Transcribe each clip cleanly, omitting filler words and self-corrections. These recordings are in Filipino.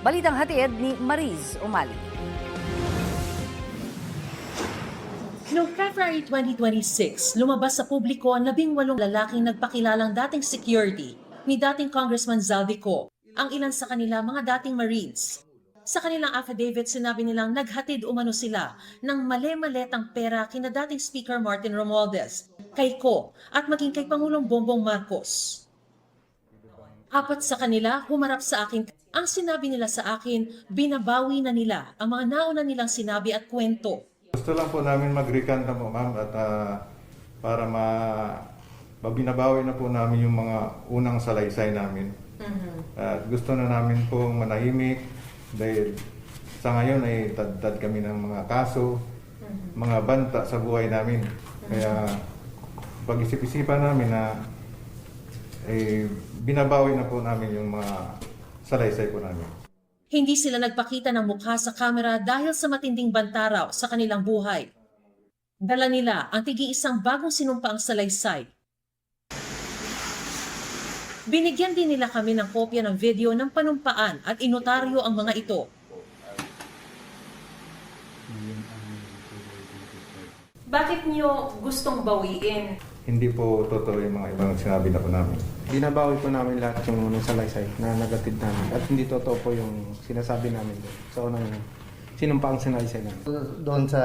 Balitang hatid ni Mariz Umali. Noong February 2026, lumabas sa publiko ang 18 lalaking nagpakilalang dating security ni dating Congressman Zaldico, ang ilan sa kanila mga dating Marines. Sa kanilang affidavit, sinabi nilang naghatid umano sila ng male-maletang pera kina dating Speaker Martin Romualdez, kay Ko at maging kay Pangulong Bongbong Marcos. Apat sa kanila humarap sa akin. Ang sinabi nila sa akin, binabawi na nila ang mga nauna nilang sinabi at kwento. Gusto lang po namin mag-recant na po, ma'am, at para mabinabawi na po namin yung mga unang salaysay namin. At gusto na namin pong manahimik dahil sa ngayon ay tad kami ng mga kaso, mga banta sa buhay namin. Kaya pag-isip-isipan namin na binabawi na po namin yung mga salaysay po namin. Hindi sila nagpakita ng mukha sa kamera dahil sa matinding bantaraw sa kanilang buhay. Dala nila ang tig-iisang bagong sinumpaang salaysay. Binigyan din nila kami ng kopya ng video ng panumpaan at inotaryo ang mga ito. Bakit niyo gustong bawiin? Hindi po totoo yung mga ibang sinabi na po namin. Binabawi po namin lahat yung unang salaysay na nagatid namin. At hindi totoo po yung sinasabi namin doon. Sa unang sinumpaang salaysay namin. Doon sa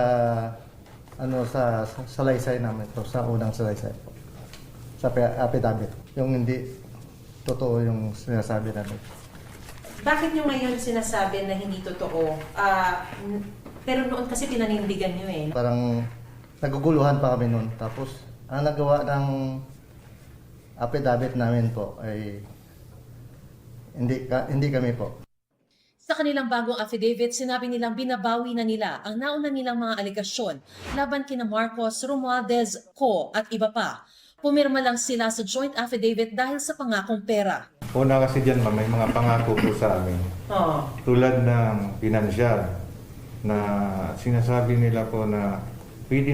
sa salaysay namin to, sa unang salaysay po. Sa affidavit. Yung hindi totoo yung sinasabi namin. Bakit nyo ngayon sinasabi na hindi totoo? Pero noon kasi pinanindigan nyo eh. Parang naguguluhan pa kami noon. Tapos ang nagawa ng affidavit namin po ay hindi kami po. Sa kanilang bagong affidavit, sinabi nilang binabawi na nila ang nauna nilang mga alegasyon laban kina Marcos, Romualdez, Ko at iba pa. Pumirma lang sila sa joint affidavit dahil sa pangakong pera. Una kasi dyan, ma'am, may mga pangako po sa amin. Tulad ng pinansyal na sinasabi nila po na pwede